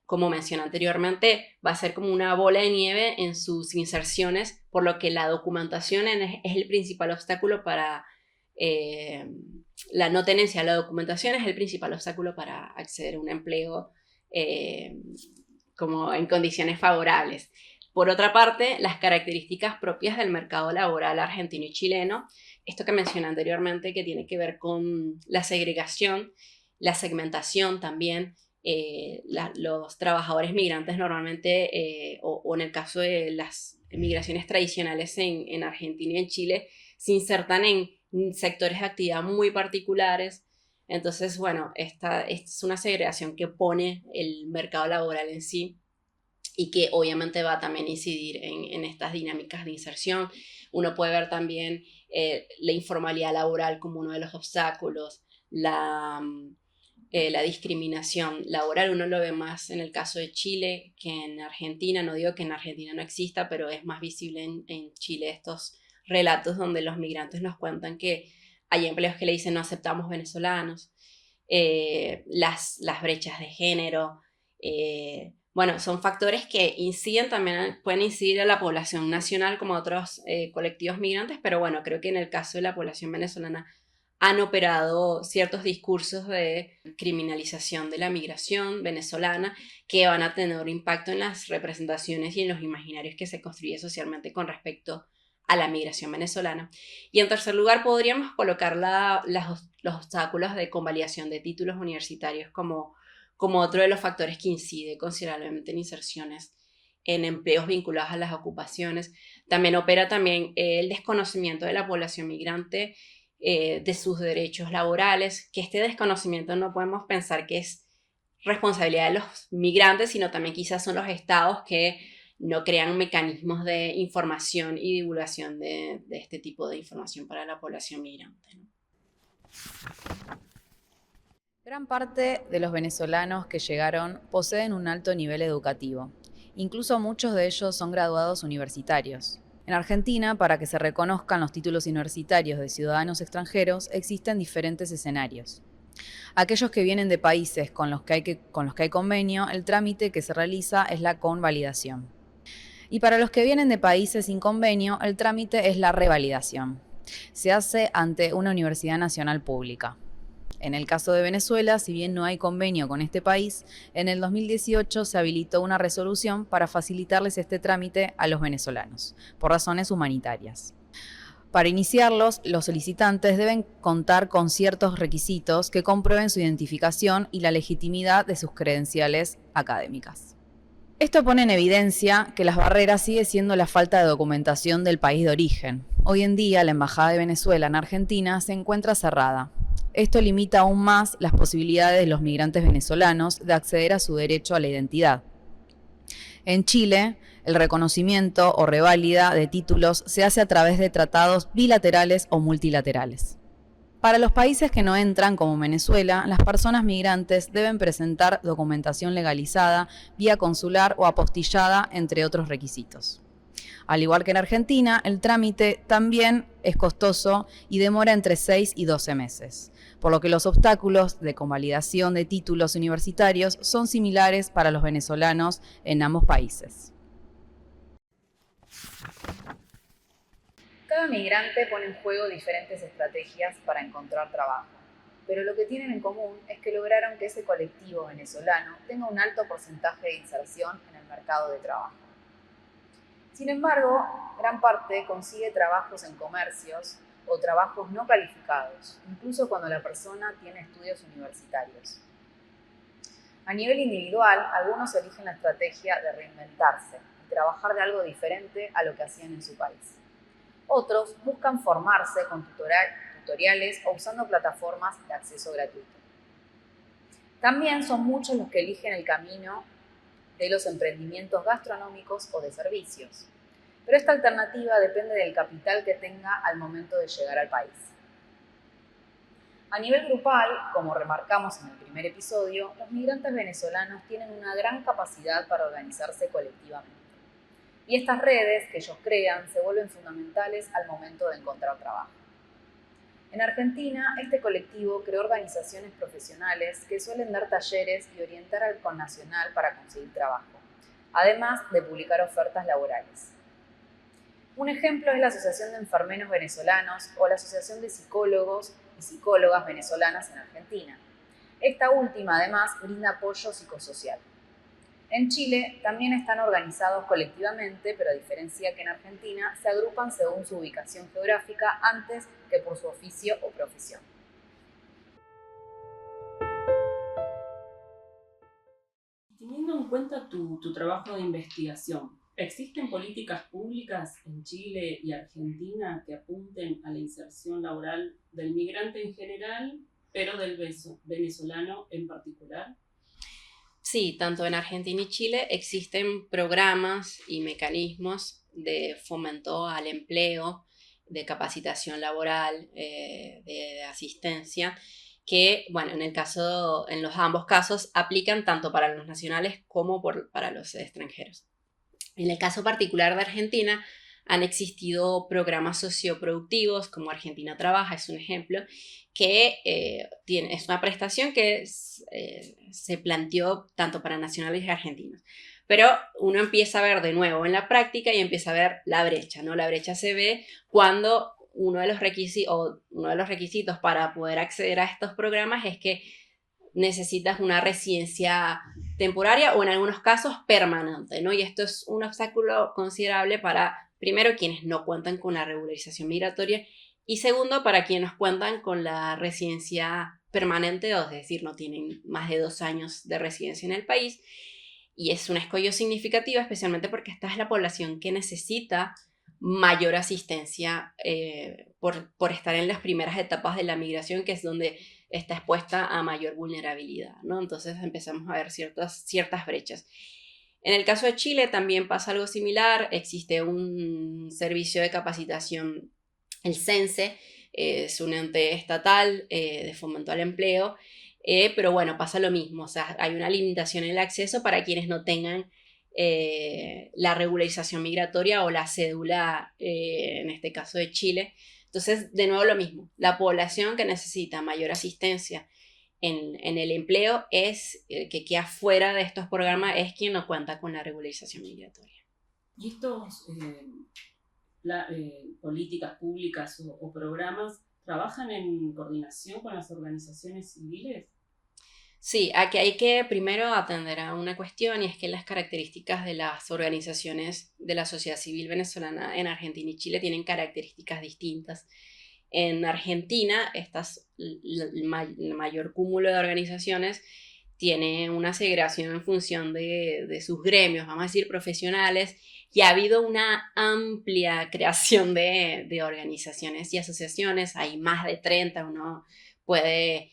como mencioné anteriormente, va a ser como una bola de nieve en sus inserciones, por lo que la documentación es el principal obstáculo para la no tenencia de la documentación es el principal obstáculo para acceder a un empleo como en condiciones favorables. Por otra parte, las características propias del mercado laboral argentino y chileno, esto que mencioné anteriormente, que tiene que ver con la segregación, la segmentación también. Los trabajadores migrantes normalmente, o en el caso de las migraciones tradicionales en Argentina y en Chile, se insertan en sectores de actividad muy particulares. Entonces, bueno, esta es una segregación que pone el mercado laboral en sí y que obviamente va a también incidir en estas dinámicas de inserción. Uno puede ver también la informalidad laboral como uno de los obstáculos, la discriminación laboral. Uno lo ve más en el caso de Chile que en Argentina. No digo que en Argentina no exista, pero es más visible en Chile estos relatos donde los migrantes nos cuentan que hay empleos que le dicen no aceptamos venezolanos, las brechas de género, bueno, son factores que inciden también, pueden incidir a la población nacional como a otros colectivos migrantes, pero bueno, creo que en el caso de la población venezolana han operado ciertos discursos de criminalización de la migración venezolana que van a tener un impacto en las representaciones y en los imaginarios que se construye socialmente con respecto a la migración venezolana. Y en tercer lugar, podríamos colocar los obstáculos de convalidación de títulos universitarios como otro de los factores que incide considerablemente en inserciones en empleos vinculados a las ocupaciones. También opera el desconocimiento de la población migrante de sus derechos laborales, que este desconocimiento no podemos pensar que es responsabilidad de los migrantes, sino también quizás son los estados que no crean mecanismos de información y divulgación de este tipo de información para la población migrante, ¿no? Gran parte de los venezolanos que llegaron poseen un alto nivel educativo. Incluso muchos de ellos son graduados universitarios. En Argentina, para que se reconozcan los títulos universitarios de ciudadanos extranjeros, existen diferentes escenarios. Aquellos que vienen de países con los que hay convenio, el trámite que se realiza es la convalidación. Y para los que vienen de países sin convenio, el trámite es la revalidación. Se hace ante una universidad nacional pública. En el caso de Venezuela, si bien no hay convenio con este país, en el 2018 se habilitó una resolución para facilitarles este trámite a los venezolanos, por razones humanitarias. Para iniciarlos, los solicitantes deben contar con ciertos requisitos que comprueben su identificación y la legitimidad de sus credenciales académicas. Esto pone en evidencia que las barreras sigue siendo la falta de documentación del país de origen. Hoy en día, la Embajada de Venezuela en Argentina se encuentra cerrada. Esto limita aún más las posibilidades de los migrantes venezolanos de acceder a su derecho a la identidad. En Chile, el reconocimiento o reválida de títulos se hace a través de tratados bilaterales o multilaterales. Para los países que no entran, como Venezuela, las personas migrantes deben presentar documentación legalizada, vía consular o apostillada, entre otros requisitos. Al igual que en Argentina, el trámite también es costoso y demora entre 6 y 12 meses, por lo que los obstáculos de convalidación de títulos universitarios son similares para los venezolanos en ambos países. Cada migrante pone en juego diferentes estrategias para encontrar trabajo, pero lo que tienen en común es que lograron que ese colectivo venezolano tenga un alto porcentaje de inserción en el mercado de trabajo. Sin embargo, gran parte consigue trabajos en comercios o trabajos no calificados, incluso cuando la persona tiene estudios universitarios. A nivel individual, algunos eligen la estrategia de reinventarse y trabajar de algo diferente a lo que hacían en su país. Otros buscan formarse con tutoriales o usando plataformas de acceso gratuito. También son muchos los que eligen el camino de los emprendimientos gastronómicos o de servicios. Pero esta alternativa depende del capital que tenga al momento de llegar al país. A nivel grupal, como remarcamos en el primer episodio, los migrantes venezolanos tienen una gran capacidad para organizarse colectivamente. Y estas redes que ellos crean se vuelven fundamentales al momento de encontrar trabajo. En Argentina, este colectivo creó organizaciones profesionales que suelen dar talleres y orientar al connacional para conseguir trabajo, además de publicar ofertas laborales. Un ejemplo es la Asociación de Enfermeros Venezolanos o la Asociación de Psicólogos y Psicólogas Venezolanas en Argentina. Esta última, además, brinda apoyo psicosocial. En Chile también están organizados colectivamente, pero a diferencia que en Argentina, se agrupan según su ubicación geográfica antes que por su oficio o profesión. Teniendo en cuenta tu trabajo de investigación, ¿existen políticas públicas en Chile y Argentina que apunten a la inserción laboral del migrante en general, pero del venezolano en particular? Sí, tanto en Argentina y Chile existen programas y mecanismos de fomento al empleo, de capacitación laboral, de asistencia, que, bueno, en los ambos casos aplican tanto para los nacionales como para los extranjeros. En el caso particular de Argentina, han existido programas socioproductivos, como Argentina Trabaja, es un ejemplo, que es una prestación que se planteó tanto para nacionales y argentinos. Pero uno empieza a ver de nuevo en la práctica y empieza a ver la brecha, ¿no? La brecha se ve cuando uno de los requisitos para poder acceder a estos programas es que necesitas una residencia temporaria o en algunos casos permanente, ¿no? Y esto es un obstáculo considerable para, primero, quienes no cuentan con la regularización migratoria y segundo, para quienes cuentan con la residencia permanente, es decir, no tienen más de 2 años de residencia en el país. Y es un escollo significativo, especialmente porque esta es la población que necesita mayor asistencia por estar en las primeras etapas de la migración, que es donde está expuesta a mayor vulnerabilidad, ¿no? Entonces empezamos a ver ciertas brechas. En el caso de Chile también pasa algo similar, existe un servicio de capacitación, el CENSE, es un ente estatal de fomento al empleo, pero bueno, pasa lo mismo, o sea, hay una limitación en el acceso para quienes no tengan la regularización migratoria o la cédula, en este caso de Chile. Entonces, de nuevo lo mismo, la población que necesita mayor asistencia en el empleo es que queda fuera de estos programas, es quien no cuenta con la regularización migratoria. ¿Y estos políticas públicas o programas trabajan en coordinación con las organizaciones civiles? Sí, aquí hay que primero atender a una cuestión, y es que las características de las organizaciones de la sociedad civil venezolana en Argentina y Chile tienen características distintas. En Argentina, el mayor cúmulo de organizaciones tiene una segregación en función de sus gremios, vamos a decir profesionales, y ha habido una amplia creación de organizaciones y asociaciones, hay más de 30, uno puede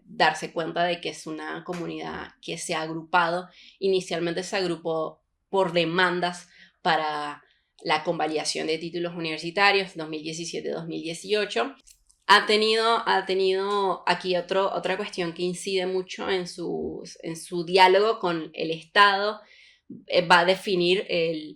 darse cuenta de que es una comunidad que se ha agrupado. Inicialmente se agrupó por demandas para la convalidación de títulos universitarios 2017-2018. Ha tenido aquí otra cuestión que incide mucho en su diálogo con el Estado, va a definir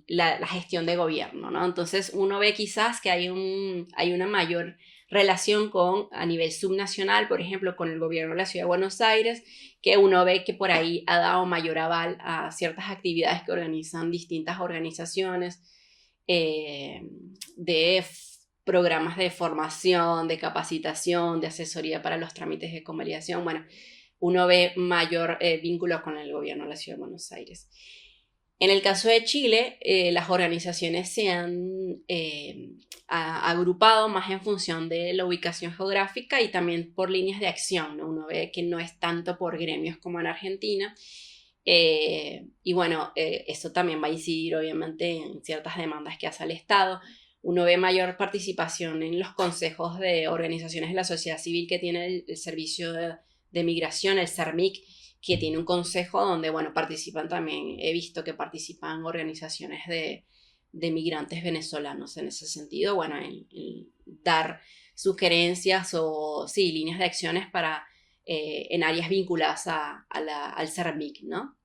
la gestión de gobierno, ¿no? Entonces uno ve quizás que hay una mayor relación a nivel subnacional, por ejemplo, con el gobierno de la Ciudad de Buenos Aires, que uno ve que por ahí ha dado mayor aval a ciertas actividades que organizan distintas organizaciones, de programas de formación, de capacitación, de asesoría para los trámites de convalidación. Bueno, uno ve mayor vínculo con el gobierno de la Ciudad de Buenos Aires. En el caso de Chile, las organizaciones se han agrupado más en función de la ubicación geográfica y también por líneas de acción, ¿no? Uno ve que no es tanto por gremios como en Argentina. Y bueno, eso también va a incidir obviamente en ciertas demandas que hace el Estado. Uno ve mayor participación en los consejos de organizaciones de la sociedad civil que tiene el Servicio de Migración, el CERMIC, que tiene un consejo donde, bueno, participan también, he visto que participan organizaciones de migrantes venezolanos en ese sentido, bueno, en dar sugerencias o, sí, líneas de acciones para, en áreas vinculadas al CERMIC, ¿no?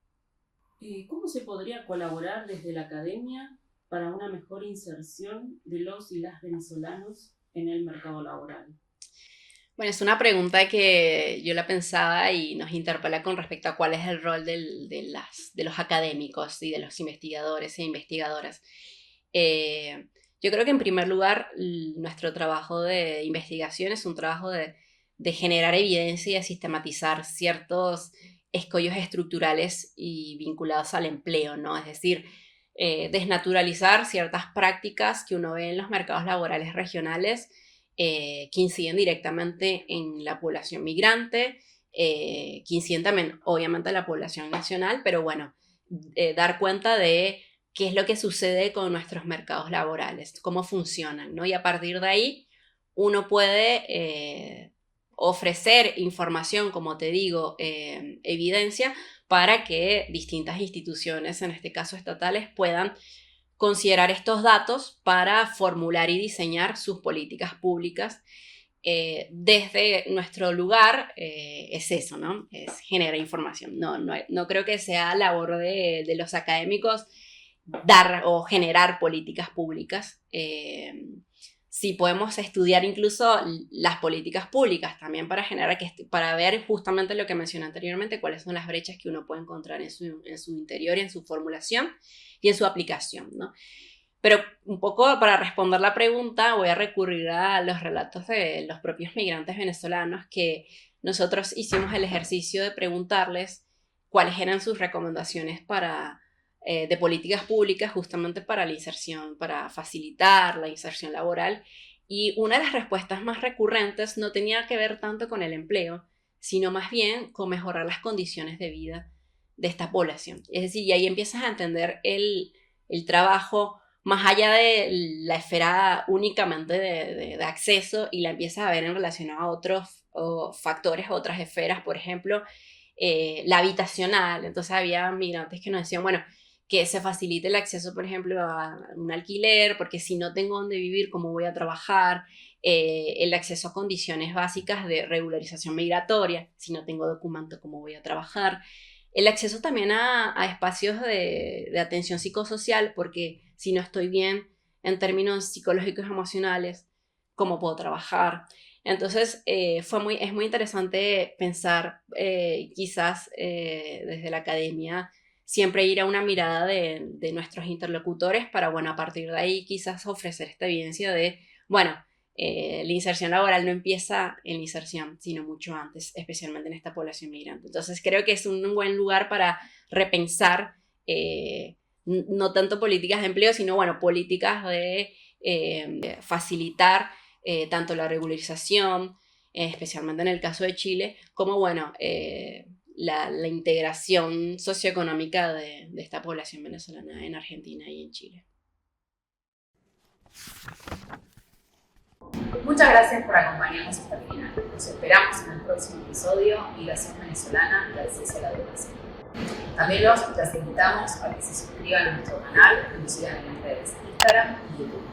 ¿Cómo se podría colaborar desde la academia para una mejor inserción de los y las venezolanos en el mercado laboral? Bueno, es una pregunta que yo la pensaba y nos interpela con respecto a cuál es el rol de los académicos y de los investigadores e investigadoras. Yo creo que en primer lugar nuestro trabajo de investigación es un trabajo de generar evidencia y de sistematizar ciertos escollos estructurales y vinculados al empleo, ¿no? Es decir, desnaturalizar ciertas prácticas que uno ve en los mercados laborales regionales, que inciden directamente en la población migrante, que inciden también obviamente en la población nacional, pero bueno, dar cuenta de qué es lo que sucede con nuestros mercados laborales, cómo funcionan, ¿no? Y a partir de ahí uno puede ofrecer información, como te digo, evidencia, para que distintas instituciones, en este caso estatales, puedan considerar estos datos para formular y diseñar sus políticas públicas. Desde nuestro lugar es eso, ¿no? Es generar información. No creo que sea labor de los académicos dar o generar políticas públicas. Sí podemos estudiar incluso las políticas públicas también para ver justamente lo que mencioné anteriormente, cuáles son las brechas que uno puede encontrar en su interior y en su formulación y en su aplicación, ¿no? Pero un poco para responder la pregunta voy a recurrir a los relatos de los propios migrantes venezolanos, que nosotros hicimos el ejercicio de preguntarles cuáles eran sus recomendaciones de políticas públicas justamente para la inserción, para facilitar la inserción laboral. Y una de las respuestas más recurrentes no tenía que ver tanto con el empleo, sino más bien con mejorar las condiciones de vida de esta población. Es decir, y ahí empiezas a entender el trabajo más allá de la esfera únicamente de acceso, y la empiezas a ver en relación a otros factores, otras esferas, por ejemplo, la habitacional. Entonces había migrantes que nos decían, bueno, que se facilite el acceso, por ejemplo, a un alquiler, porque si no tengo dónde vivir, ¿cómo voy a trabajar? El acceso a condiciones básicas de regularización migratoria, si no tengo documento, ¿cómo voy a trabajar? El acceso también a espacios de atención psicosocial, porque si no estoy bien en términos psicológicos y emocionales, ¿cómo puedo trabajar? Entonces, es muy interesante pensar, quizás desde la academia, siempre ir a una mirada de nuestros interlocutores para, bueno, a partir de ahí quizás ofrecer esta evidencia de, bueno, la inserción laboral no empieza en la inserción, sino mucho antes, especialmente en esta población migrante. Entonces creo que es un buen lugar para repensar, no tanto políticas de empleo, sino, bueno, políticas de facilitar tanto la regularización, especialmente en el caso de Chile, como, bueno, la integración socioeconómica de esta población venezolana en Argentina y en Chile. Muchas gracias por acompañarnos hasta el final. Nos esperamos en el próximo episodio Migración Venezolana y Acceso a la Educación. También los invitamos a que se suscriban a nuestro canal y nos sigan en las redes Instagram y YouTube.